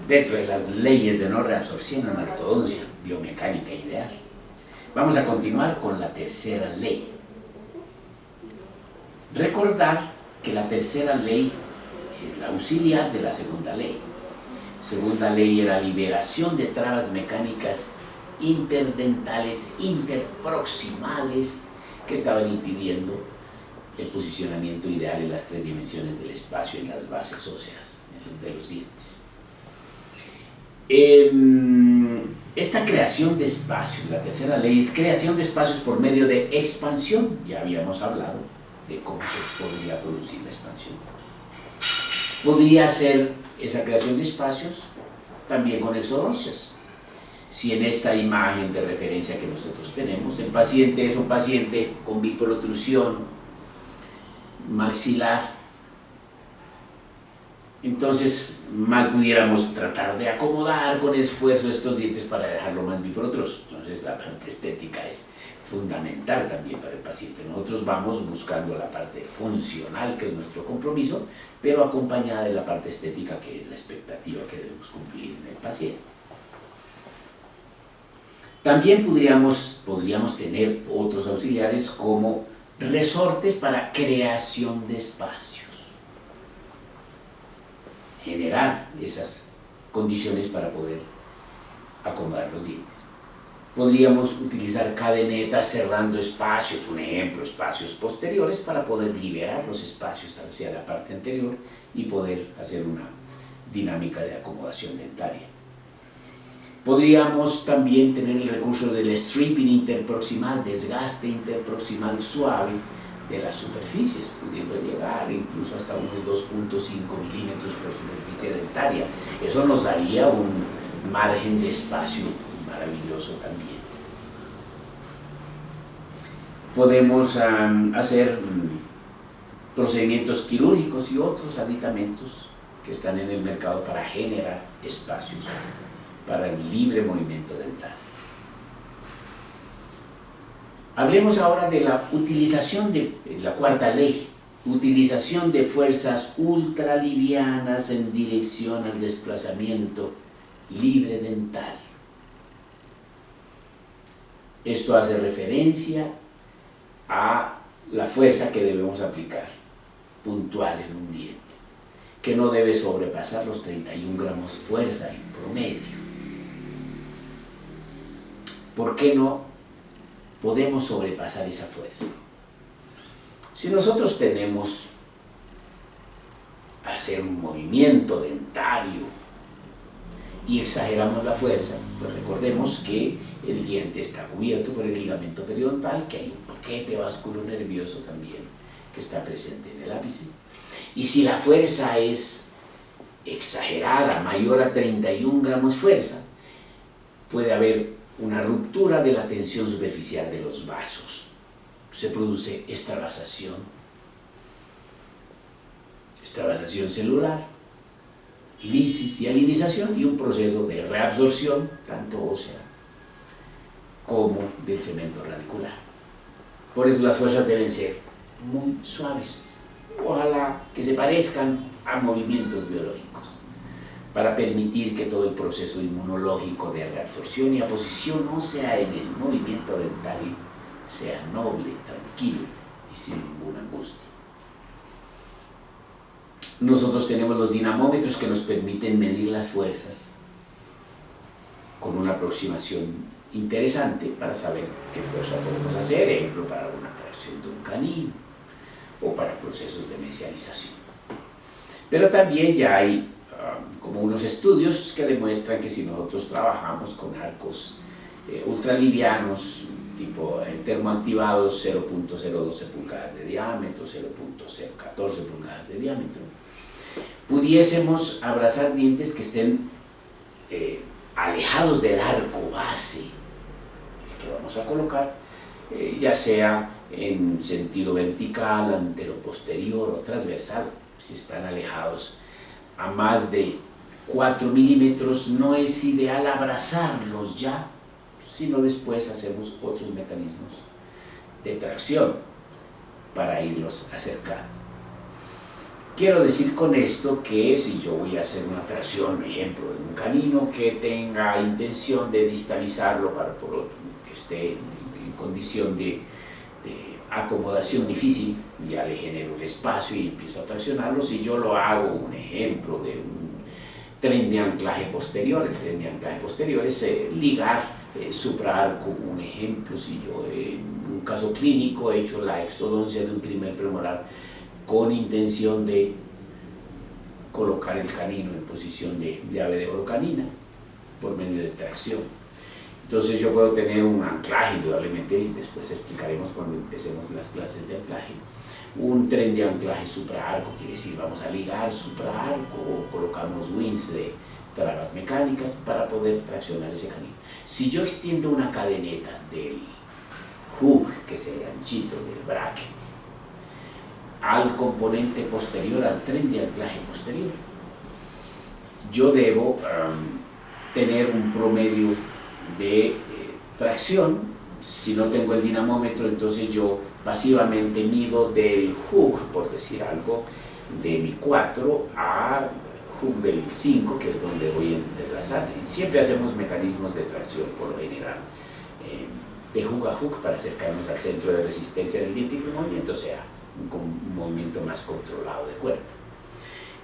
dentro de las leyes de no reabsorción en la ortodoncia biomecánica ideal. Vamos a continuar con la tercera ley. Recordar que la tercera ley es la auxiliar de la segunda ley. Segunda ley era liberación de trabas mecánicas interdentales, interproximales, que estaban impidiendo el posicionamiento ideal en las tres dimensiones del espacio en las bases óseas de los dientes. Esta creación de espacios, la tercera ley es creación de espacios por medio de expansión. Ya habíamos hablado de cómo se podría producir la expansión. Podría ser esa creación de espacios también con exodocias. Si en esta imagen de referencia que nosotros tenemos, el paciente es un paciente con biprotrusión maxilar, entonces mal pudiéramos tratar de acomodar con esfuerzo estos dientes para dejarlo más biprotruso. Entonces la parte estética es fundamental también para el paciente. Nosotros vamos buscando la parte funcional, que es nuestro compromiso, pero acompañada de la parte estética, que es la expectativa que debemos cumplir en el paciente. También podríamos tener otros auxiliares como resortes para creación de espacios, generar esas condiciones para poder acomodar los dientes. Podríamos utilizar cadenetas cerrando espacios, un ejemplo, espacios posteriores, para poder liberar los espacios hacia la parte anterior y poder hacer una dinámica de acomodación dentaria. Podríamos también tener el recurso del stripping interproximal, desgaste interproximal suave de las superficies, pudiendo llegar incluso hasta unos 2.5 milímetros por superficie dentaria. Eso nos daría un margen de espacio maravilloso también. Podemos hacer procedimientos quirúrgicos y otros aditamentos que están en el mercado para generar espacios para el libre movimiento dental. Hablemos ahora de la utilización de la cuarta ley, utilización de fuerzas ultralivianas en dirección al desplazamiento libre dental. Esto hace referencia a la fuerza que debemos aplicar puntual en un diente, que no debe sobrepasar los 31 gramos fuerza en promedio. ¿Por qué no podemos sobrepasar esa fuerza? Si nosotros tenemos hacer un movimiento dentario y exageramos la fuerza, pues recordemos que el diente está cubierto por el ligamento periodontal, que hay un paquete vasculonervioso también que está presente en el ápice. Y si la fuerza es exagerada, mayor a 31 gramos fuerza, puede haber una ruptura de la tensión superficial de los vasos. Se produce extravasación celular, lisis y alinización, y un proceso de reabsorción, tanto ósea como del cemento radicular. Por eso las fuerzas deben ser muy suaves, ojalá que se parezcan a movimientos biológicos, para permitir que todo el proceso inmunológico de reabsorción y aposición ósea en el movimiento dentario sea noble, tranquilo y sin ninguna angustia. Nosotros tenemos los dinamómetros que nos permiten medir las fuerzas con una aproximación interesante para saber qué fuerza podemos hacer, ejemplo, para una tracción de un canino o para procesos de mesialización. Pero también ya hay como unos estudios que demuestran que si nosotros trabajamos con arcos ultralivianos, tipo termoactivados, 0.012 pulgadas de diámetro, 0.014 pulgadas de diámetro, pudiésemos abrazar dientes que estén alejados del arco base que vamos a colocar, ya sea en sentido vertical, anteroposterior o transversal. Si están alejados a más de 4 milímetros, no es ideal abrazarlos ya, sino después hacemos otros mecanismos de tracción para irlos acercando. Quiero decir con esto que si yo voy a hacer una tracción, ejemplo, de un canino que tenga intención de distalizarlo para que esté en condición de acomodación difícil, ya le genero el espacio y empiezo a traccionarlo. Si yo lo hago, un ejemplo de un tren de anclaje posterior, el tren de anclaje posterior es ligar supraarco, un ejemplo, si yo en un caso clínico he hecho la exodoncia de un primer premolar con intención de colocar el canino en posición de llave de oro canina por medio de tracción. Entonces yo puedo tener un anclaje, indudablemente, y después explicaremos cuando empecemos las clases de anclaje, un tren de anclaje supraarco, quiere decir vamos a ligar supraarco o colocamos wings de trabas mecánicas para poder traccionar ese canino. Si yo extiendo una cadeneta del hook, que es el ganchito del bracket, al componente posterior, al tren de anclaje posterior, yo debo tener un promedio de tracción. Si no tengo el dinamómetro, entonces yo pasivamente mido del hook, por decir algo, de mi 4 a hook del 5, que es donde voy a entrelazar. Siempre hacemos mecanismos de tracción, por lo general, de hook a hook para acercarnos al centro de resistencia del diente y que el movimiento sea un movimiento más controlado de cuerpo.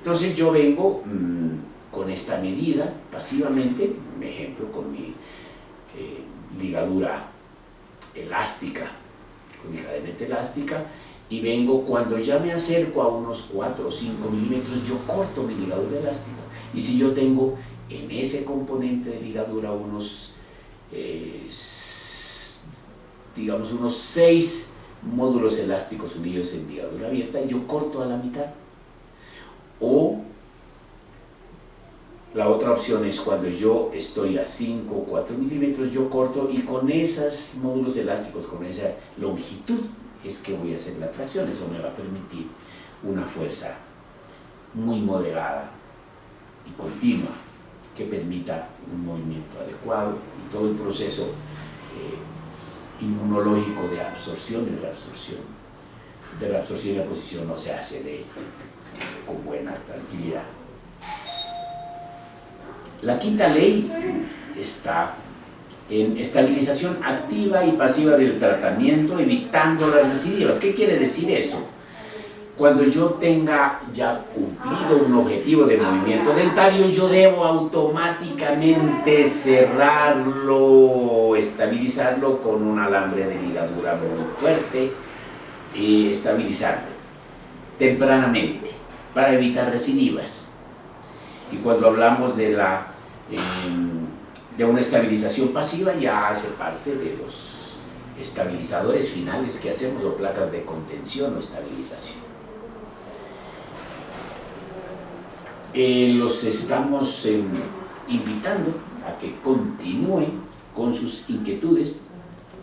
Entonces yo vengo con esta medida pasivamente, un ejemplo con mi ligadura elástica, con mi cadeneta elástica, y vengo, cuando ya me acerco a unos 4 o 5 milímetros, yo corto mi ligadura elástica. Y si yo tengo en ese componente de ligadura unos, digamos, unos 6 módulos elásticos unidos en ligadura abierta, yo corto a la mitad. O la otra opción es cuando yo estoy a 5 o 4 milímetros, yo corto y con esos módulos elásticos, con esa longitud, es que voy a hacer la tracción. Eso me va a permitir una fuerza muy moderada y continua que permita un movimiento adecuado y todo el proceso inmunológico de absorción y reabsorción. De la absorción y la posición no se hace con buena tranquilidad. La quinta ley está en estabilización activa y pasiva del tratamiento, evitando las recidivas. ¿Qué quiere decir eso? Cuando yo tenga ya cumplido un objetivo de movimiento dentario, yo debo automáticamente cerrarlo, estabilizarlo con un alambre de ligadura muy fuerte y estabilizarlo tempranamente para evitar recidivas. Y cuando hablamos de una estabilización pasiva, ya hace parte de los estabilizadores finales que hacemos, o placas de contención o estabilización. Los estamos invitando a que continúen con sus inquietudes.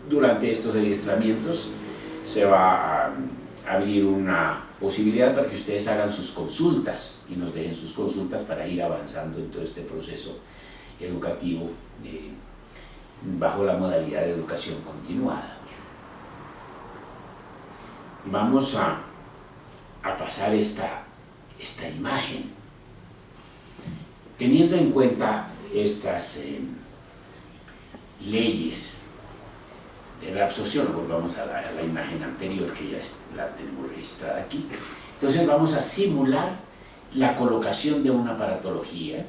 Durante estos adiestramientos se va a abrir una posibilidad para que ustedes hagan sus consultas y nos dejen sus consultas para ir avanzando en todo este proceso educativo bajo la modalidad de educación continuada. Vamos a pasar esta imagen. Teniendo en cuenta estas leyes de reabsorción, volvamos a la imagen anterior que ya la tenemos registrada aquí. Entonces vamos a simular la colocación de una aparatología.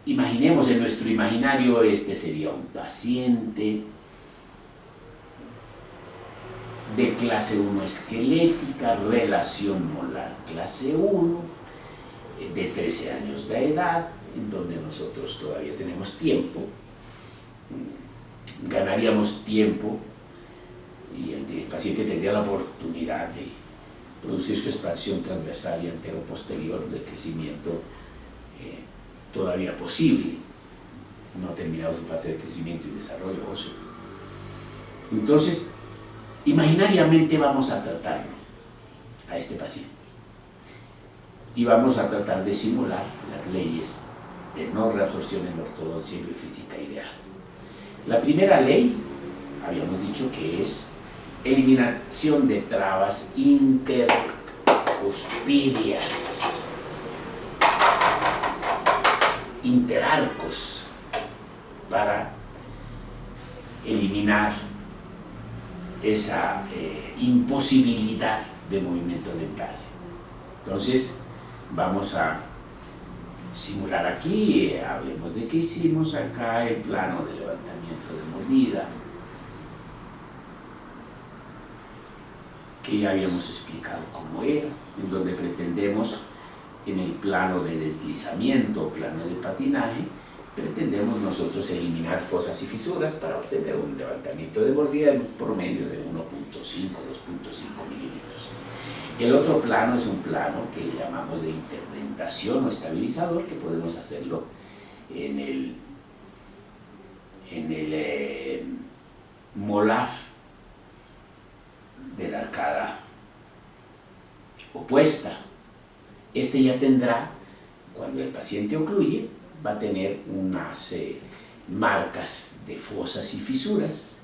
Imaginemos en nuestro imaginario, este sería un paciente de clase 1 esquelética, relación molar clase 1, de 13 años de edad, en donde nosotros todavía tenemos tiempo, ganaríamos tiempo y el paciente tendría la oportunidad de producir su expansión transversal y antero-posterior de crecimiento todavía posible, no ha terminado su fase de crecimiento y desarrollo óseo. Entonces, imaginariamente vamos a tratarlo a este paciente y vamos a tratar de simular las leyes de no reabsorción en la ortodoncia y biofísica ideal. La primera ley, habíamos dicho que es eliminación de trabas intercuspídeas, interarcos, para eliminar esa imposibilidad de movimiento dental. Entonces vamos a simular aquí, hablemos de qué hicimos acá, el plano de levantamiento de mordida, que ya habíamos explicado cómo era, en donde pretendemos, en el plano de deslizamiento o plano de patinaje, pretendemos nosotros eliminar fosas y fisuras para obtener un levantamiento de mordida en un promedio de 1.5, 2.5 milímetros. El otro plano es un plano que llamamos de interdentación o estabilizador, que podemos hacerlo en el molar de la arcada opuesta. Este ya tendrá, cuando el paciente ocluye, va a tener unas marcas de fosas y fisuras.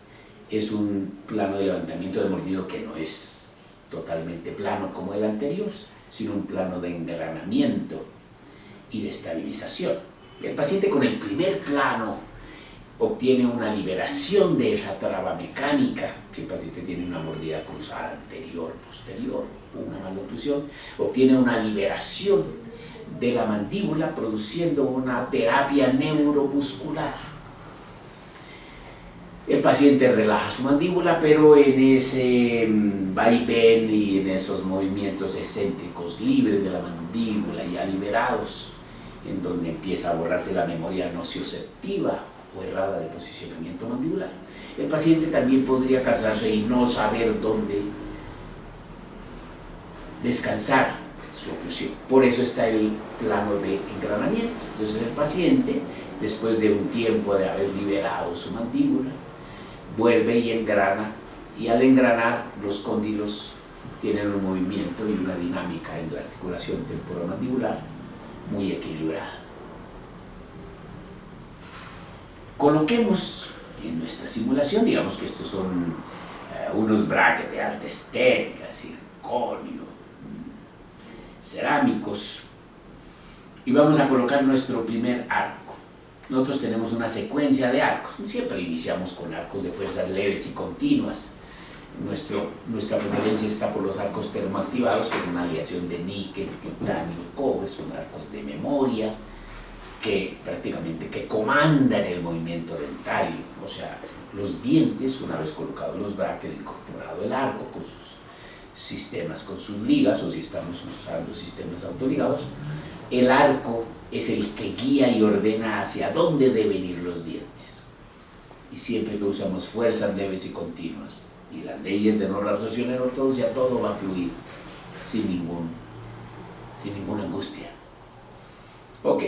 Es un plano de levantamiento de mordido que no es totalmente plano como el anterior, sino un plano de engranamiento y de estabilización. El paciente con el primer plano obtiene una liberación de esa traba mecánica. Si el paciente tiene una mordida cruzada anterior, posterior, una maloclusión, obtiene una liberación de la mandíbula produciendo una terapia neuromuscular. El paciente relaja su mandíbula, pero en ese vaivén y en esos movimientos excéntricos libres de la mandíbula ya liberados, en donde empieza a borrarse la memoria nocioceptiva o errada de posicionamiento mandibular, el paciente también podría cansarse y no saber dónde descansar su oclusión. Por eso está el plano de engranamiento. Entonces el paciente, después de un tiempo de haber liberado su mandíbula, vuelve y engrana, y al engranar los cóndilos tienen un movimiento y una dinámica en la articulación temporomandibular muy equilibrada. Coloquemos en nuestra simulación, digamos que estos son unos brackets de alta estética, circonio, cerámicos, y vamos a colocar nuestro primer arco. Nosotros tenemos una secuencia de arcos, siempre iniciamos con arcos de fuerzas leves y continuas. Nuestra preferencia está por los arcos termoactivados, que es una aleación de níquel, titanio y cobre, son arcos de memoria que prácticamente comandan el movimiento dentario, o sea, los dientes, una vez colocados los brackets, incorporado el arco con sus sistemas, con sus ligas, o si estamos usando sistemas autoligados, el arco es el que guía y ordena hacia dónde deben ir los dientes. Y siempre que usamos fuerzas leves y continuas y las leyes de no reabsorción en ortodoncia, todo va a fluir sin ninguna angustia. Ok,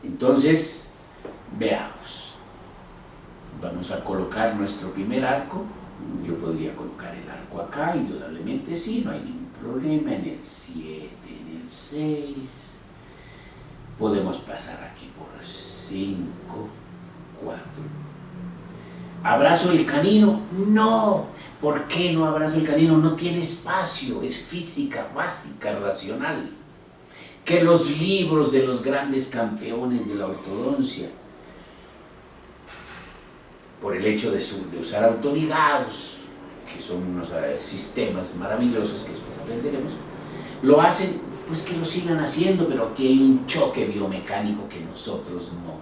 entonces veamos. Vamos a colocar nuestro primer arco. Yo podría colocar el arco acá, indudablemente sí, no hay ningún problema. En el 7, en el 6, podemos pasar aquí por 5, 4. ¿Abrazo el canino? No. ¿Por qué no abrazo el canino? No tiene espacio, es física básica, racional. Que los libros de los grandes campeones de la ortodoncia, por el hecho de usar autoligados, que son unos sistemas maravillosos que después aprenderemos, lo hacen, pues que lo sigan haciendo, pero aquí hay un choque biomecánico que nosotros no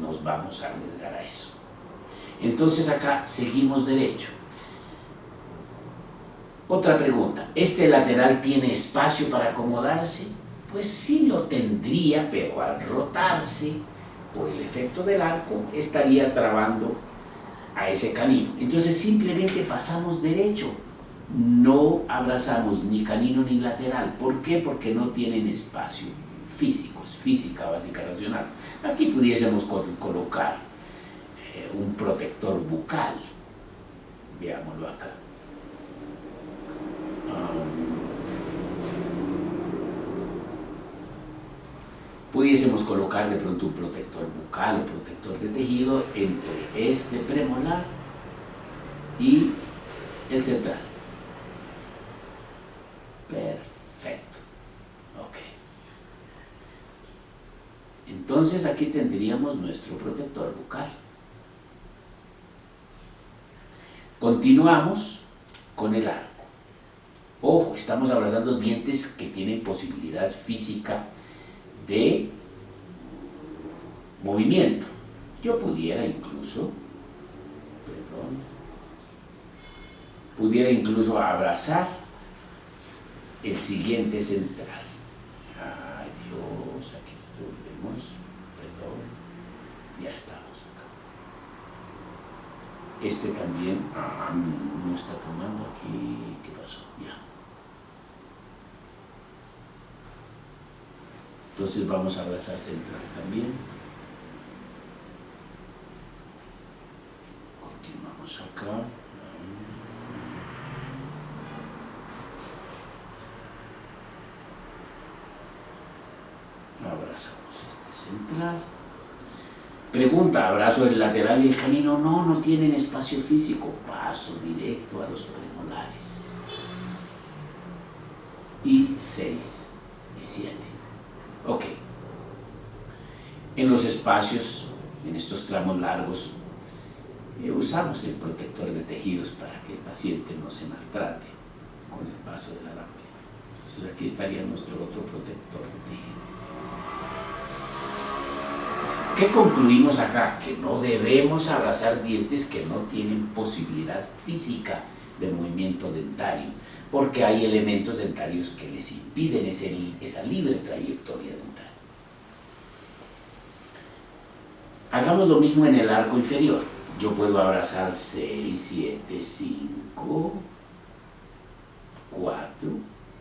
nos vamos a arriesgar a eso. Entonces acá seguimos derecho. Otra pregunta, ¿este lateral tiene espacio para acomodarse? Pues sí lo tendría, pero al rotarse, por el efecto del arco, estaría trabando a ese canino. Entonces simplemente pasamos derecho, no abrazamos ni canino ni lateral. ¿Por qué? Porque no tienen espacio físico, es física básica racional. Aquí pudiésemos colocar un protector bucal, veámoslo acá. Pudiésemos colocar de pronto un protector bucal o protector de tejido entre este premolar y el central. Perfecto. Ok. Entonces aquí tendríamos nuestro protector bucal. Continuamos con el arco. Ojo, estamos abrazando dientes que tienen posibilidad física de movimiento. Yo pudiera incluso abrazar el siguiente central. Ay Dios, aquí volvemos, perdón, ya estamos acá. Este también, no está tomando aquí, ¿qué pasó? Ya. Entonces vamos a abrazar central también. Continuamos acá. Abrazamos este central. Pregunta, ¿abrazo el lateral y el canino? No, no tienen espacio físico. Paso directo a los premolares. Y 6 y 7. Ok. En los espacios, en estos tramos largos, usamos el protector de tejidos para que el paciente no se maltrate con el paso de la lámpara. Entonces aquí estaría nuestro otro protector de tejido. ¿Qué concluimos acá? Que no debemos abrazar dientes que no tienen posibilidad física de movimiento dentario, porque hay elementos dentarios que les impiden esa libre trayectoria dental. Hagamos lo mismo en el arco inferior. Yo puedo abrazar 6, 7, 5, 4,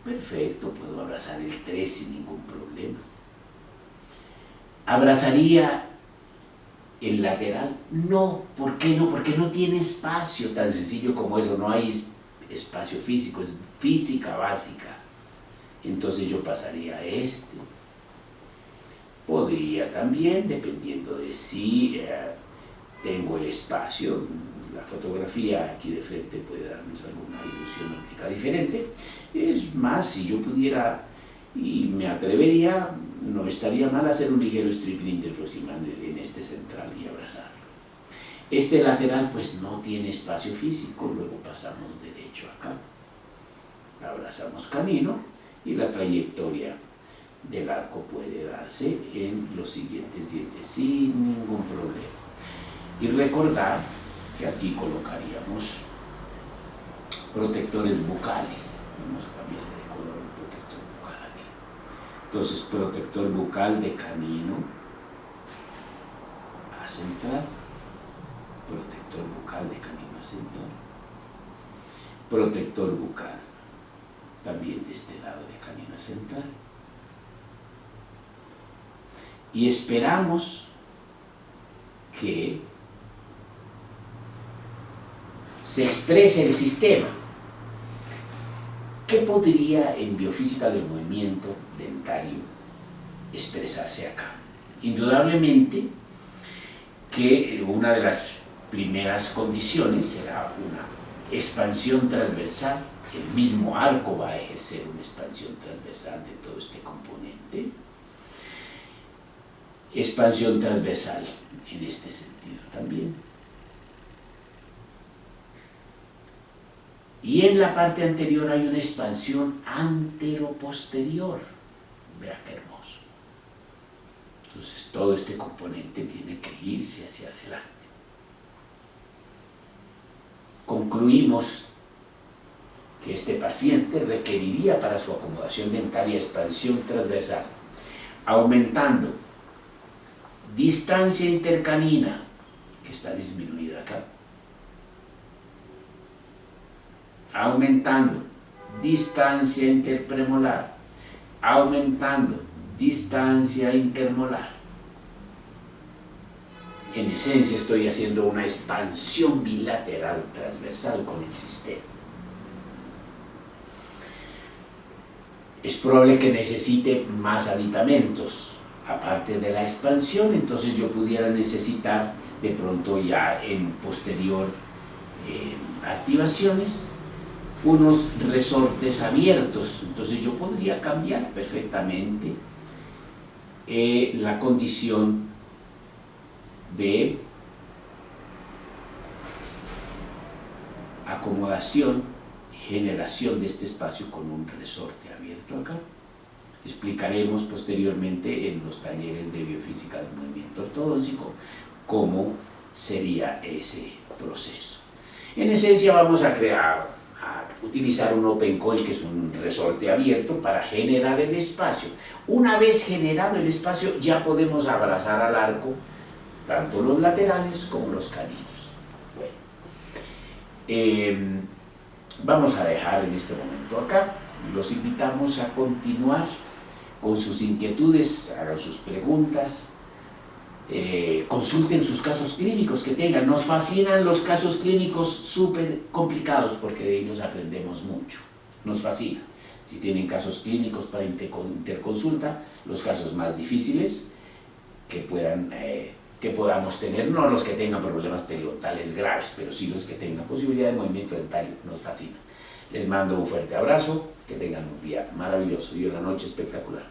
perfecto, puedo abrazar el 3 sin ningún problema. ¿Abrazaría el lateral? No, ¿por qué no? Porque no tiene espacio, tan sencillo como eso, no hay espacio físico, es física básica. Entonces yo pasaría a este. Podría también, dependiendo de si tengo el espacio, la fotografía aquí de frente puede darnos alguna ilusión óptica diferente. Es más, si yo pudiera y me atrevería, no estaría mal hacer un ligero stripping interproximal en este central y abrazarlo. Este lateral pues no tiene espacio físico, luego pasamos derecho acá, abrazamos canino y la trayectoria del arco puede darse en los siguientes dientes sin ningún problema. Y recordar que aquí colocaríamos protectores bucales. Vamos a cambiarle de color el protector bucal aquí. Entonces, protector bucal de canino a central, protector bucal de canino a central, protector bucal también de este lado de canino a central. Y esperamos que se exprese el sistema. ¿Qué podría en biofísica del movimiento dentario expresarse acá? Indudablemente que una de las primeras condiciones será una expansión transversal. El mismo arco va a ejercer una expansión transversal de todo este componente. Expansión transversal en este sentido también. Y en la parte anterior hay una expansión antero-posterior. Vea qué hermoso. Entonces todo este componente tiene que irse hacia adelante. Concluimos que este paciente requeriría para su acomodación dentaria expansión transversal, aumentando distancia intercanina, que está disminuida acá, aumentando distancia interpremolar, aumentando distancia intermolar. En esencia estoy haciendo una expansión bilateral transversal con el sistema. Es probable que necesite más aditamentos, aparte de la expansión, entonces yo pudiera necesitar de pronto ya en posterior activaciones, unos resortes abiertos. Entonces yo podría cambiar perfectamente la condición de acomodación y generación de este espacio con un resorte abierto acá. Explicaremos posteriormente en los talleres de biofísica del movimiento ortodóntico cómo sería ese proceso. En esencia vamos a utilizar un open coil, que es un resorte abierto, para generar el espacio. Una vez generado el espacio ya podemos abrazar al arco tanto los laterales como los caninos. Bueno, vamos a dejar en este momento acá. Los invitamos a continuar con sus inquietudes, hagan sus preguntas, consulten sus casos clínicos que tengan. Nos fascinan los casos clínicos súper complicados porque de ellos aprendemos mucho, nos fascina. Si tienen casos clínicos para interconsulta, los casos más difíciles que podamos tener, no los que tengan problemas periodontales graves, pero sí los que tengan posibilidad de movimiento dentario, nos fascinan. Les mando un fuerte abrazo, que tengan un día maravilloso y una noche espectacular.